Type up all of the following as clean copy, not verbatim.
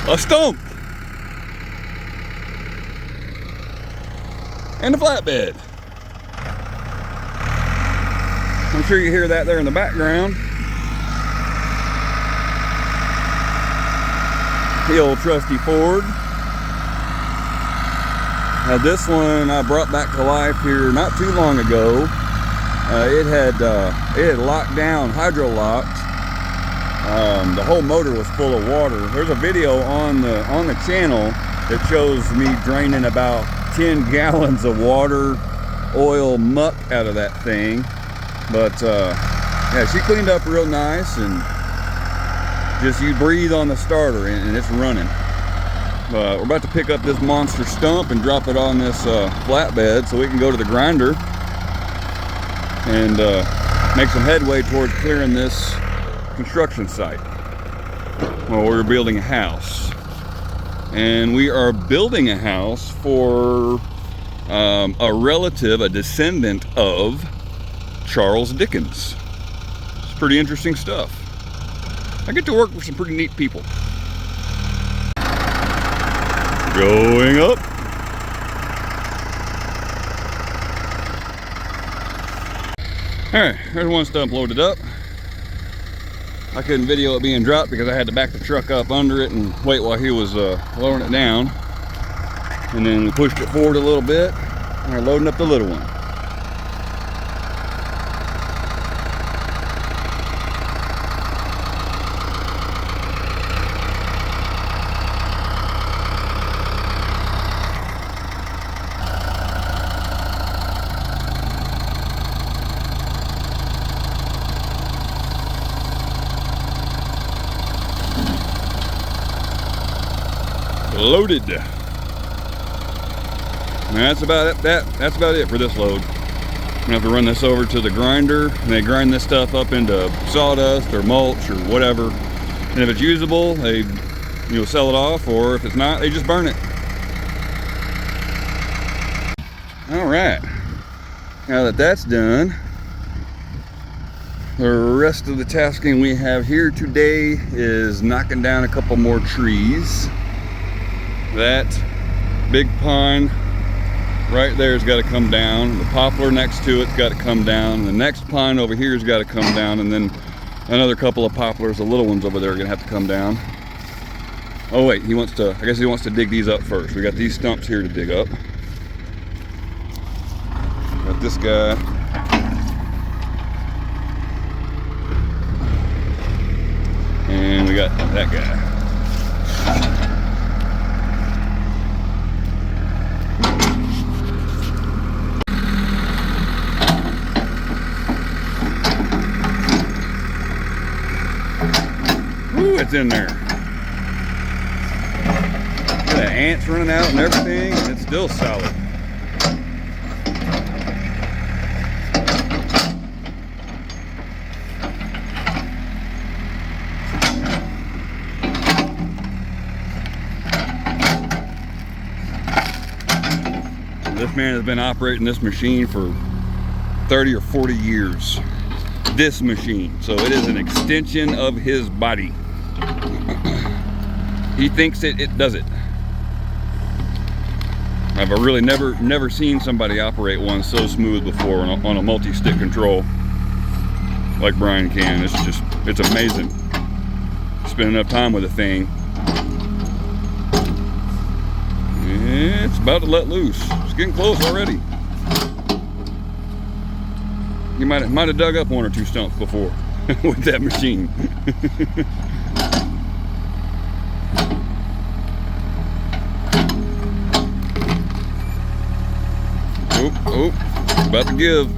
a stump, and a flatbed. I'm sure you hear that there in the background. The old trusty Ford. Now this one I brought back to life here not too long ago. It had locked down, hydro-locked. The whole motor was full of water. There's a video on the channel that shows me draining about 10 gallons of water, oil, muck out of that thing. But yeah, she cleaned up real nice, and just you breathe on the starter and it's running. We're about to pick up this monster stump and drop it on this flatbed so we can go to the grinder and make some headway towards clearing this construction site. Well, we're building a house, and we are building a house for a relative, a descendant of Charles Dickens. It's pretty interesting stuff. I get to work with some pretty neat people. Going up. Alright, there's one stump loaded up. I couldn't video it being dropped because I had to back the truck up under it and wait while he was lowering it down. And then we pushed it forward a little bit and we're loading up the little one. Loaded. And that's about it. That's about it for this load. I'm gonna have to run this over to the grinder, and they grind this stuff up into sawdust or mulch or whatever. And if it's usable, they sell it off, or if it's not, they just burn it. All right. Now that that's done, the rest of the tasking we have here today is knocking down a couple more trees. That big pine right there's got to come down. The poplar next to it's got to come down. The next pine over here has got to come down, and then another couple of poplars, the little ones over there, are gonna have to come down. Oh wait, I guess he wants to dig these up first. We got these stumps here to dig up. Got this guy. And we got that guy. It's in there. Look at the ants running out and everything, and it's still solid. This man has been operating this machine for 30 or 40 years. This machine, so it is an extension of his body. He thinks it does it. I've really never seen somebody operate one so smooth before on a multi-stick control like Brian can. It's amazing. Spend enough time with the thing. It's about to let loose. It's getting close already. You might have dug up one or two stumps before with that machine. Oh, about to give.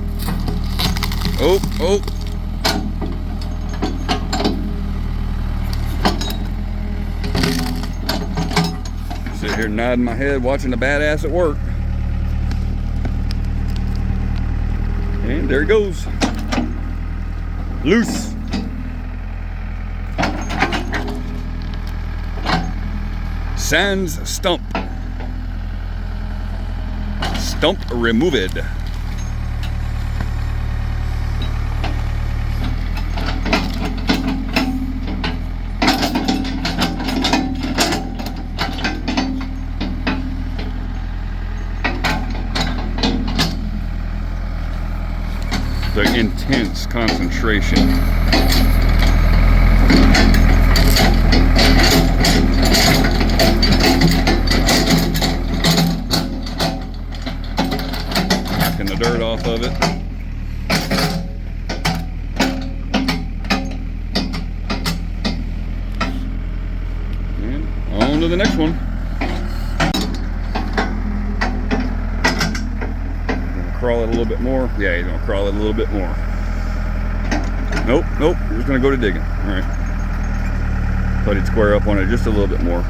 Oh. Sit here nodding my head, watching the badass at work. And there he goes. Loose. Sans stump. Stump removed. an intense concentration. Knocking the dirt off of it. And on to the next one. Crawl it a little bit more. Yeah, he's gonna crawl it a little bit more. Nope, nope, you're just gonna go to digging. All right. Thought he'd square up on it just a little bit more.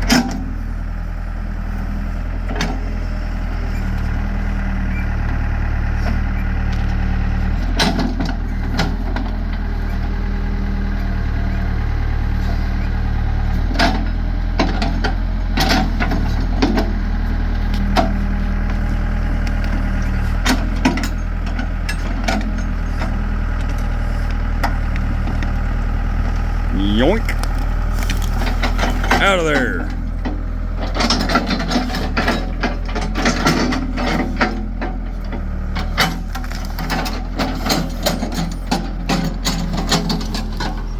Yoink! Out of there!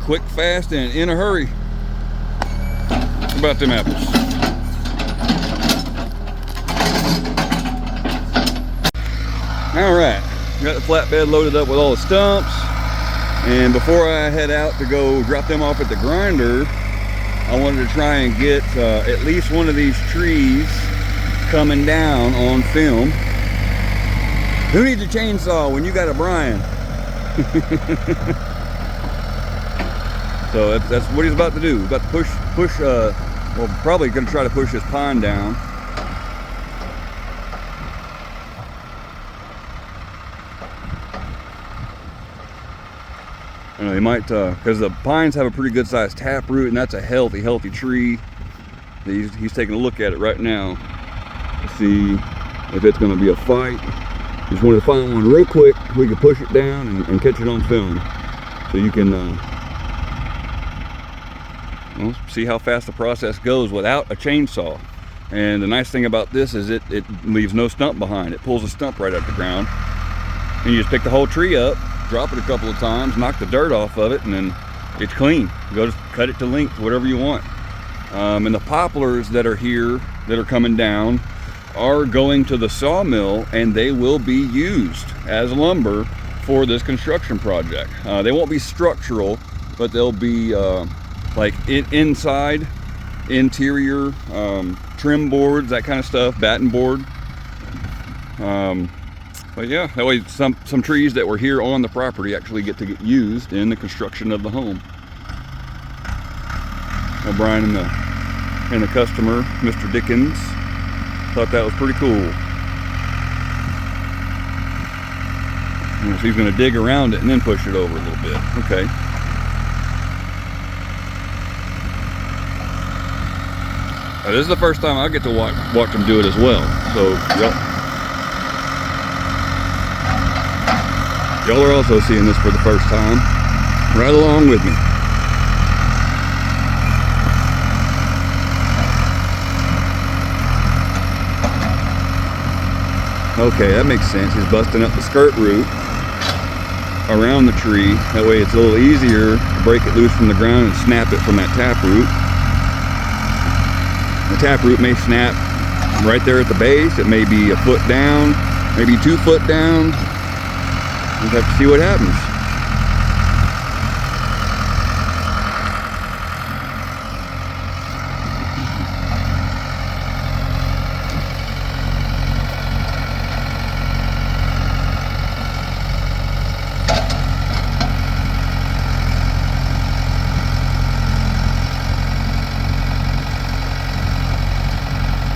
Quick, fast, and in a hurry. How about them apples? Alright, got the flatbed loaded up with all the stumps. And before I head out to go drop them off at the grinder, I wanted to try and get at least one of these trees coming down on film. Who needs a chainsaw when you got a Brian? So that's what he's about to do. He's about to push, well, probably going to try to push this pine down. You know, he might, because the pines have a pretty good sized taproot, and that's a healthy tree. He's taking a look at it right now to see if it's going to be a fight. Just wanted to find one real quick. We can push it down and catch it on film, so you can well, see how fast the process goes without a chainsaw. And the nice thing about this is it leaves no stump behind. It pulls a stump right out the ground, and you just pick the whole tree up, drop it a couple of times, knock the dirt off of it, and then it's clean. You go just cut it to length, whatever you want. And the poplars that are here, that are coming down, are going to the sawmill, and they will be used as lumber for this construction project. They won't be structural, but they'll be like inside, interior, trim boards, that kind of stuff, batten board. But yeah, that way some trees that were here on the property actually get used in the construction of the home. O'Brien and the customer, Mr. Dickens, thought that was pretty cool. So he's going to dig around it and then push it over a little bit. Okay. Now, this is the first time I get to watch him do it as well. So y'all are also seeing this for the first time, right along with me. Okay, that makes sense. He's busting up the skirt root around the tree. That way it's a little easier to break it loose from the ground and snap it from that taproot. The taproot may snap right there at the base. It may be a foot down, maybe 2 foot down. We'll have to see what happens.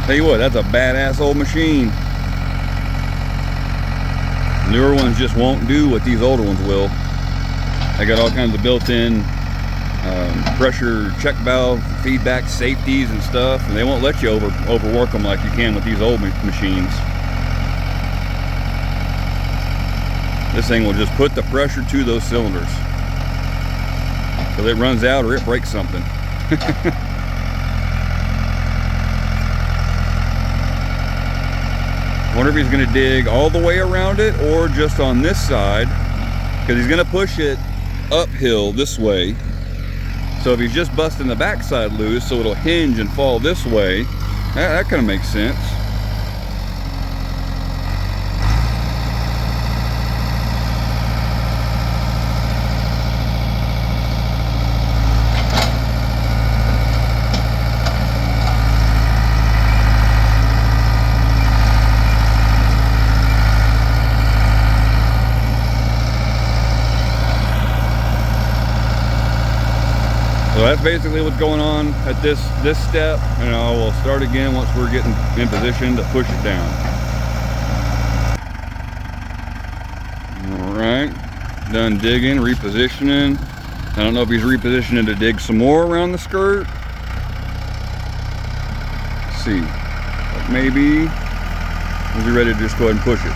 Tell you what, that's a badass old machine. Newer ones just won't do what these older ones will. They got all kinds of built-in pressure check valve, feedback safeties and stuff, and they won't let you overwork them like you can with these old machines. This thing will just put the pressure to those cylinders till it runs out or it breaks something. I wonder if he's going to dig all the way around it or just on this side because he's gonna push it uphill this way. So if he's just busting the backside loose, so it'll hinge and fall this way, that kind of makes sense. So that's basically what's going on at this step, and we'll start again once we're getting in position to push it down. All right, done digging, repositioning. I don't know if he's repositioning to dig some more around the skirt. Let's see, maybe. Is he ready to just go ahead and push it?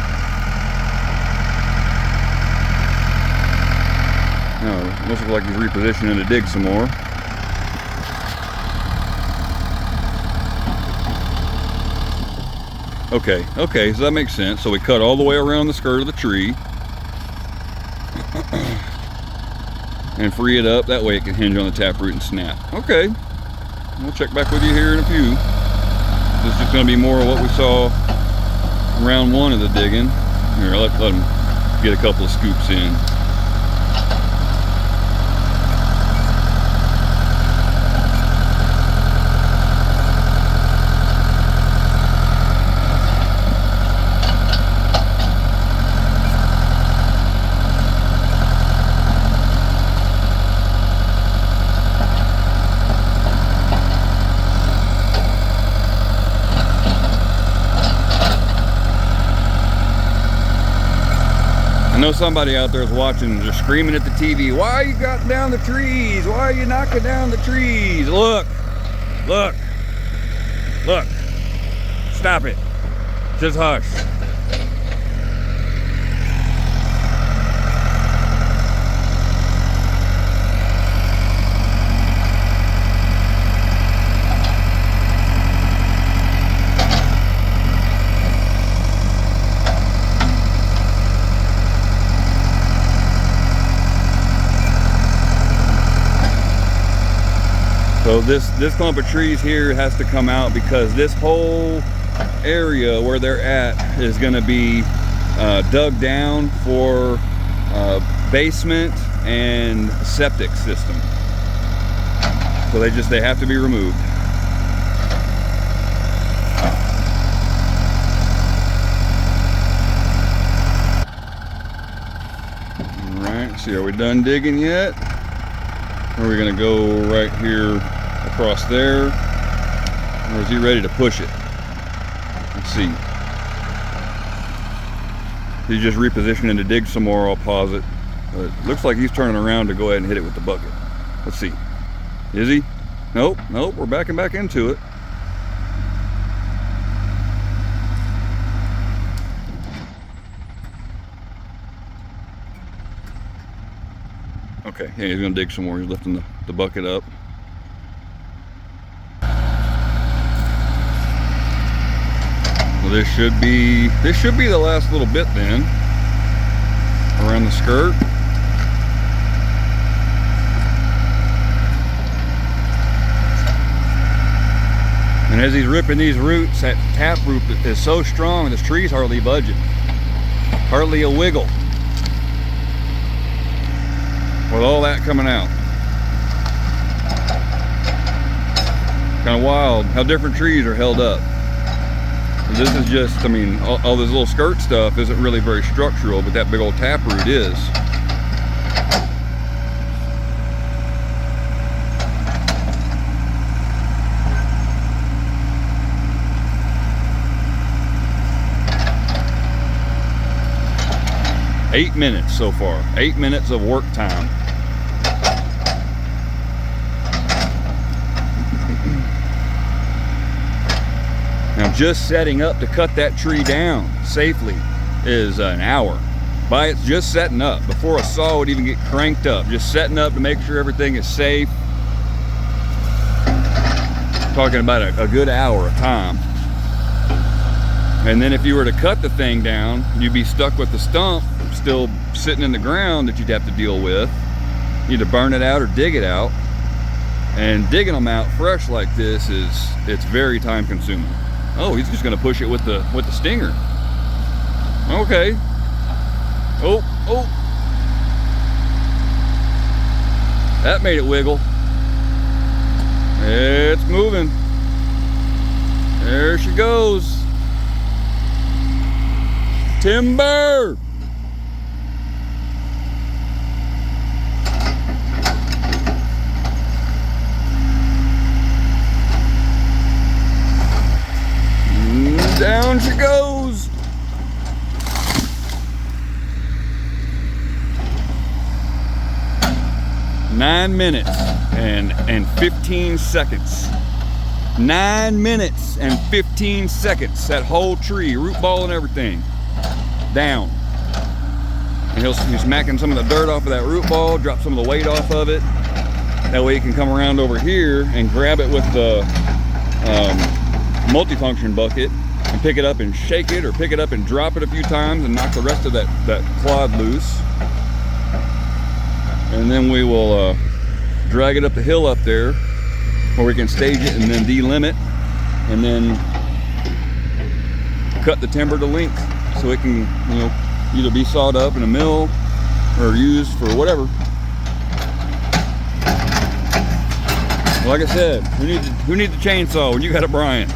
No, it looks like he's repositioning to dig some more. Okay, so that makes sense. So we cut all the way around the skirt of the tree and free it up. That way it can hinge on the taproot and snap. Okay, we'll check back with you here in a few. This is just going to be more of what we saw round one of the digging. Here, let him get a couple of scoops in. I know somebody out there is watching, just screaming at the TV, why are you cutting down the trees? Why are you knocking down the trees? Look, look, look, stop it, just hush. So this clump of trees here has to come out because this whole area where they're at is going to be dug down for basement and septic system. So they have to be removed. All right, see, are we done digging yet? Or are we going to go right here across there? Or is he ready to push it? Let's see. He's just repositioning to dig some more. I'll pause it. But it looks like he's turning around to go ahead and hit it with the bucket. Let's see. Is he? Nope, nope, we're backing back into it. Okay, yeah, he's gonna dig some more. He's lifting the bucket up. Well, this should be the last little bit then, around the skirt. And as he's ripping these roots, that taproot is so strong, this tree's hardly budging, hardly a wiggle. With all that coming out. Kind of wild how different trees are held up. This is just, I mean, all this little skirt stuff isn't really very structural, but that big old taproot is. Eight minutes so far. 8 minutes of work time. Now just setting up to cut that tree down safely is an hour. It's just setting up before a saw would even get cranked up. Just setting up to make sure everything is safe. Talking about a good hour of time. And then if you were to cut the thing down, you'd be stuck with the stump still sitting in the ground that you'd have to deal with. Either burn it out or dig it out. And digging them out fresh like this it's very time consuming. Oh, he's just gonna push it with the stinger. Okay. Oh. That made it wiggle. It's moving. There she goes. Timber! Down she goes. Nine minutes and 15 seconds. 9 minutes and 15 seconds. That whole tree, root ball and everything, down. And he's smacking some of the dirt off of that root ball, drop some of the weight off of it. That way he can come around over here and grab it with the multifunction bucket and pick it up and shake it, or pick it up and drop it a few times and knock the rest of that clod loose. And then we will drag it up the hill up there where we can stage it and then delimit and then cut the timber to length so it can, you know, either be sawed up in a mill or used for whatever. Like I said, who needs a chainsaw when you got a Brian?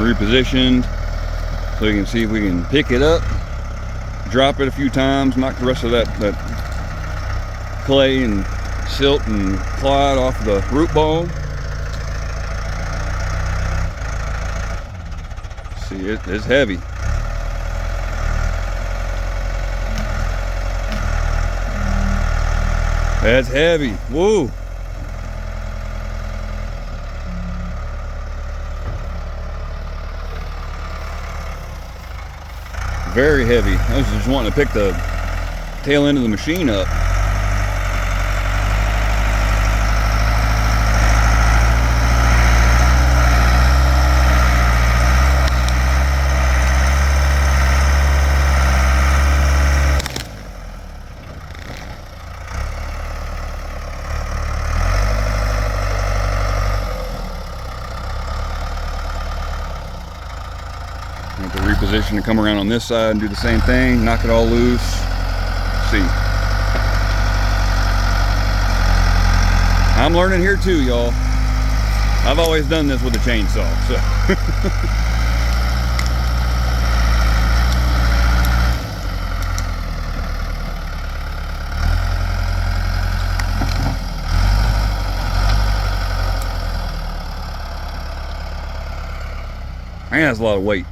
Repositioned so you can see if we can pick it up, drop it a few times, knock the rest of that clay and silt and clod off the root ball. See, it's heavy. That's heavy. Whoa. Very heavy. I was just wanting to pick the tail end of the machine up. Have to reposition and come around on this side and do the same thing, knock it all loose. See. I'm learning here too, y'all. I've always done this with a chainsaw, so. Man, that's a lot of weight.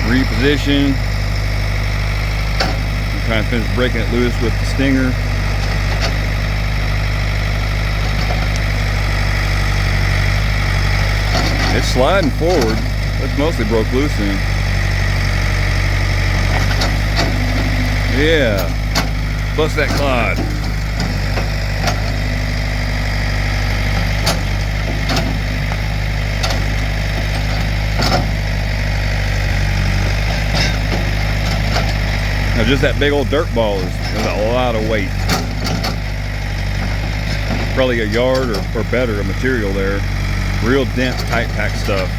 Reposition. I'm trying to finish breaking it loose with the stinger. It's sliding forward. It's mostly broke loose in. Yeah. Bust that clod. Now just that big old dirt ball is a lot of weight. Probably a yard or better of material there. Real dense, tight pack stuff.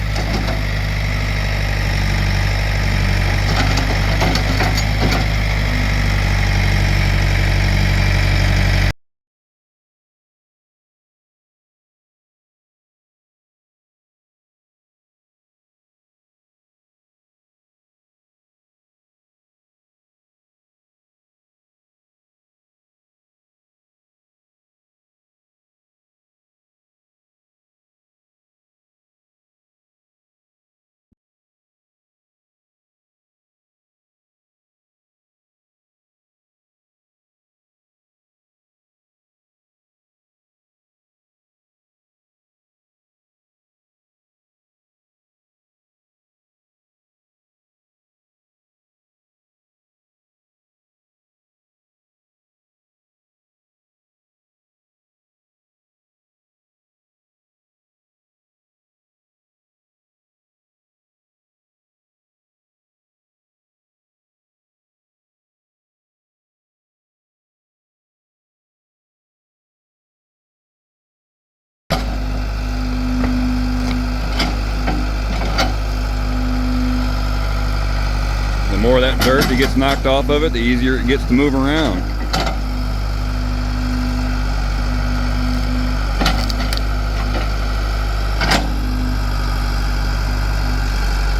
The more of that dirt that gets knocked off of it, the easier it gets to move around.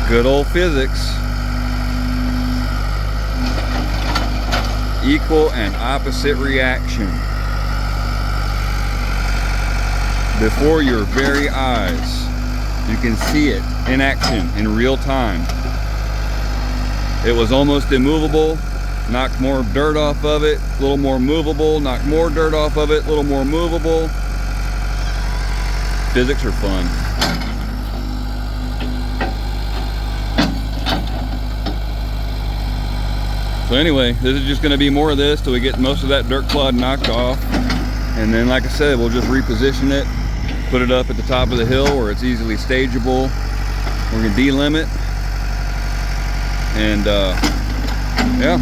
Good old physics. Equal and opposite reaction. Before your very eyes, you can see it in action in real time. It was almost immovable, knocked more dirt off of it, a little more movable, knocked more dirt off of it, a little more movable. Physics are fun. So anyway, this is just going to be more of this till we get most of that dirt clod knocked off. And then, like I said, we'll just reposition it, put it up at the top of the hill where it's easily stageable. We're going to delimit. And yeah,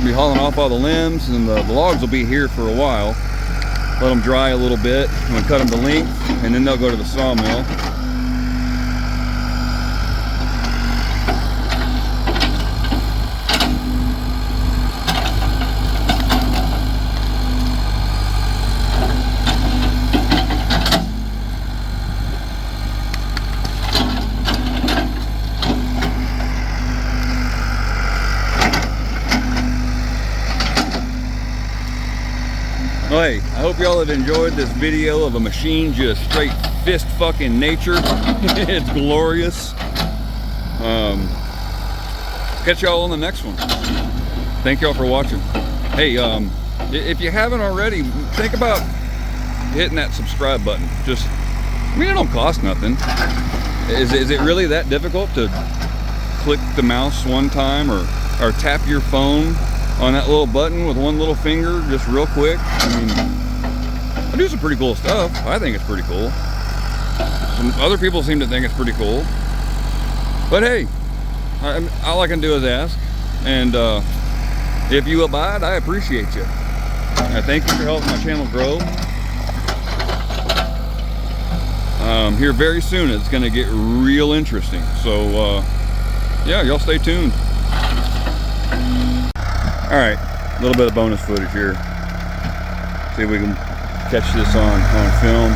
be hauling off all the limbs, and the logs will be here for a while. Let them dry a little bit, and we'll cut them to length, and then they'll go to the sawmill. Hey, I hope y'all have enjoyed this video of a machine just straight fist fucking nature. It's glorious. Catch y'all on the next one. Thank y'all for watching. Hey, if you haven't already, think about hitting that subscribe button. Just, I mean, it don't cost nothing. Is it really that difficult to click the mouse one time or tap your phone on that little button with one little finger just real quick? I mean, I do some pretty cool stuff. I think it's pretty cool. Some other people seem to think it's pretty cool. But hey, all I can do is ask. And if you abide, I appreciate you. I thank you for helping my channel grow. Here very soon it's going to get real interesting. So yeah, y'all stay tuned. Alright, a little bit of bonus footage here. See if we can catch this on film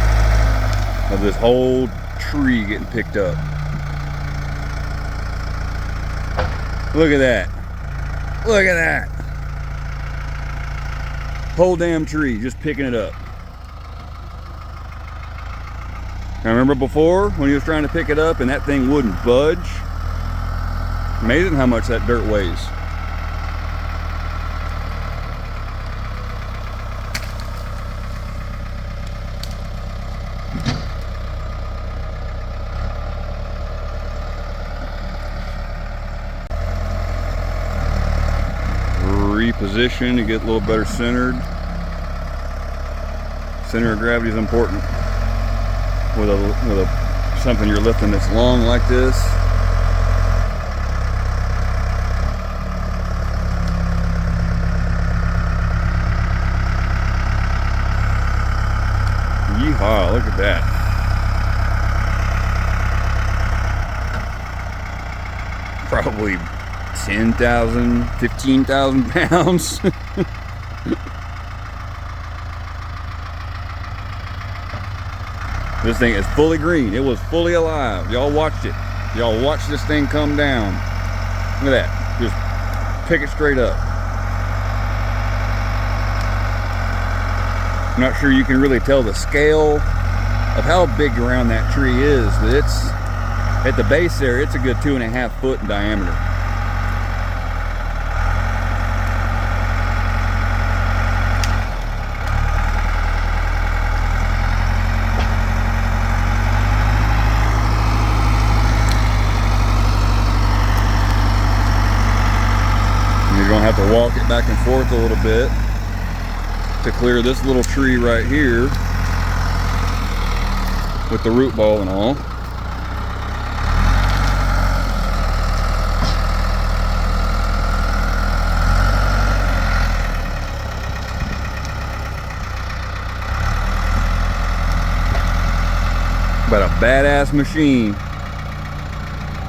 of this whole tree getting picked up. Look at that. Look at that. Whole damn tree just picking it up. Now remember before when he was trying to pick it up and that thing wouldn't budge? Amazing how much that dirt weighs. Reposition to get a little better centered. Center of gravity is important with something you're lifting that's long like this. pile. Look at that. Probably 10,000, 15,000 pounds. This thing is fully green. It was fully alive. Y'all watched it. Y'all watched this thing come down. Look at that. Just pick it straight up. I'm not sure you can really tell the scale of how big around that tree is, but it's at the base there, it's a good 2.5 foot in diameter. You're gonna have to walk it back and forth a little bit to clear this little tree right here with the root ball and all. But a badass machine.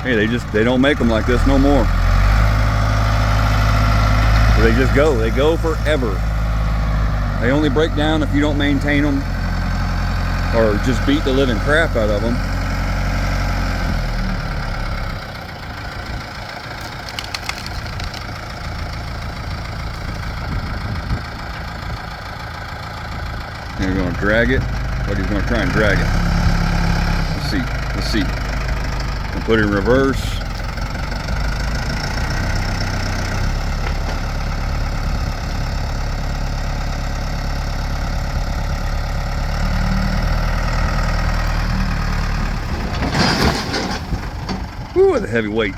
Hey, they don't make them like this no more. They just go. They go forever. They only break down if you don't maintain them or just beat the living crap out of them. And you're going to drag it. But he's going to try and drag it. Let's see. Let's see. And put it in reverse. Ooh, the heavy weight.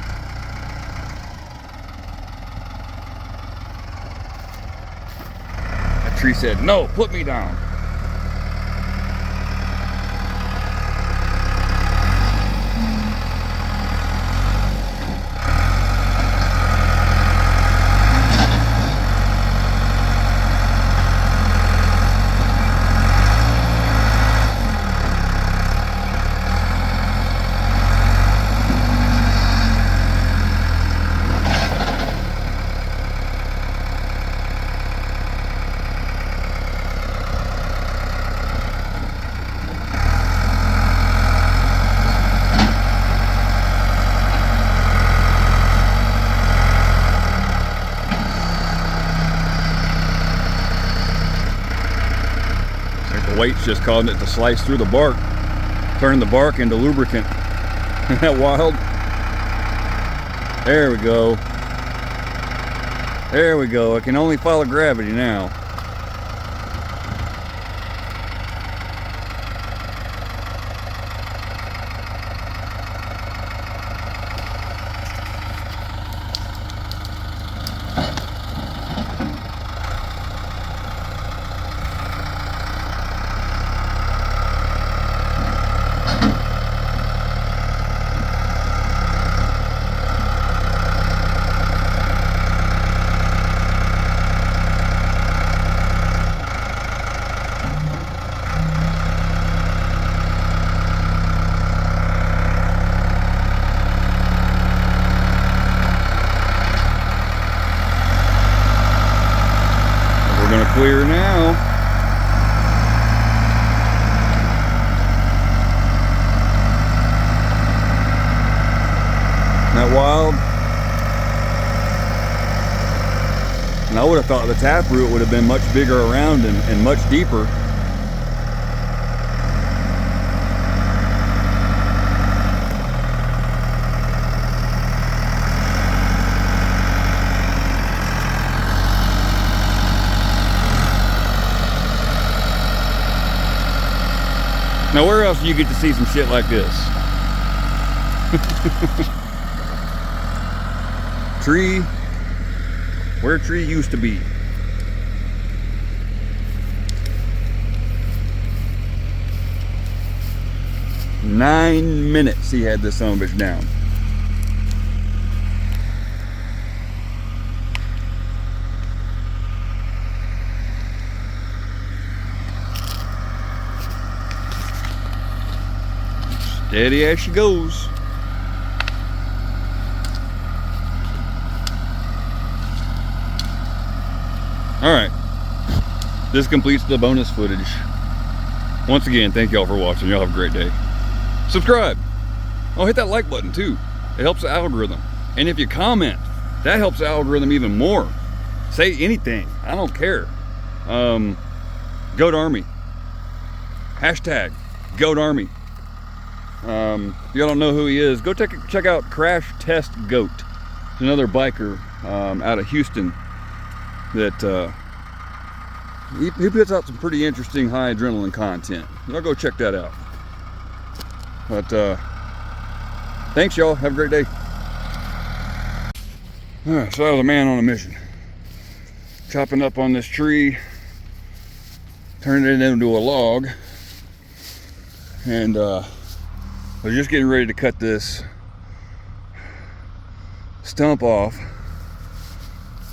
That tree said, no, put me down. The weight's just causing it to slice through the bark, turning the bark into lubricant. Isn't that wild? There we go. There we go. I can only follow gravity now. Clear now. Isn't that wild? And I would have thought the taproot would have been much bigger around and much deeper. Now, where else do you get to see some shit like this? Tree, where a tree used to be. Nine minutes he had this son of a bitch down. Steady as she goes. Alright, this completes the bonus footage. Once again, thank y'all for watching. Y'all have a great day. Subscribe. Oh, hit that like button too. It helps the algorithm. And if you comment, that helps the algorithm even more. Say anything, I don't care. Goat Army. Hashtag Goat Army. If y'all don't know who he is, go check out Crash Test Goat. He's another biker out of Houston that he puts out some pretty interesting high adrenaline content. Y'all go check that out. But thanks y'all, have a great day. Alright, so I was a man on a mission. Chopping up on this tree, turning it into a log, and I was just getting ready to cut this stump off.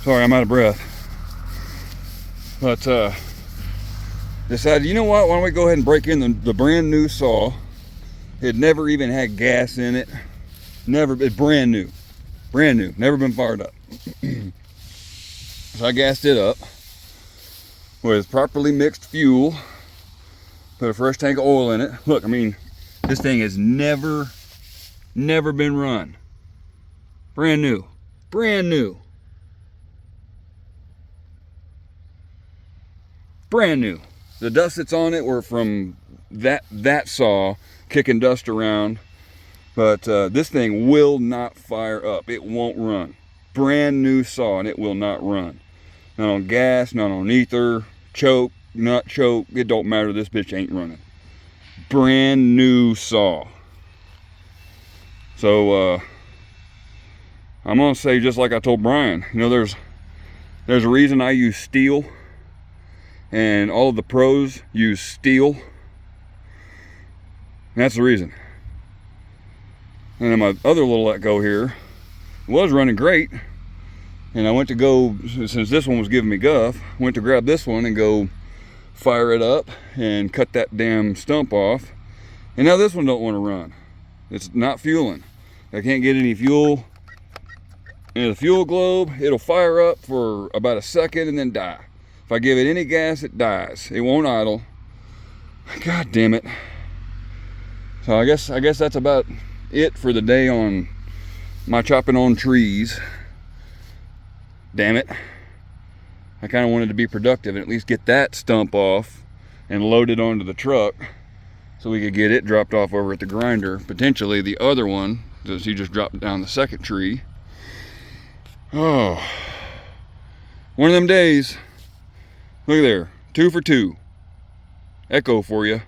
Sorry, I'm out of breath. But decided, you know what, why don't we go ahead and break in the brand new saw. It never even had gas in it. It's brand new, never been fired up. So I gassed it up with properly mixed fuel, put a fresh tank of oil in it. Look, I mean, this thing has never been run. Brand new. The dust that's on it were from that saw kicking dust around, but this thing will not fire up. It won't run. Brand new saw, and it will not run. Not on gas, not on ether, choke, not choke, it don't matter. This bitch ain't running. Brand new saw. So I'm gonna say, just like I told Brian, you know, there's a reason I use Stihl, and all of the pros use Stihl. And that's the reason. And then my other little let go here was running great, and I went to go, since this one was giving me guff, went to grab this one and go fire it up and cut that damn stump off, and now this one don't want to run. It's not fueling. I can't get any fuel in the fuel globe. It'll fire up for about a second and then die. If I give it any gas, it dies. It won't idle. God damn it. So I guess that's about it for the day on my chopping on trees. Damn it. I kind of wanted to be productive and at least get that stump off and load it onto the truck so we could get it dropped off over at the grinder. Potentially the other one, since he just dropped down the second tree. Oh, one of them days. Look there, 2 for 2. Echo for you.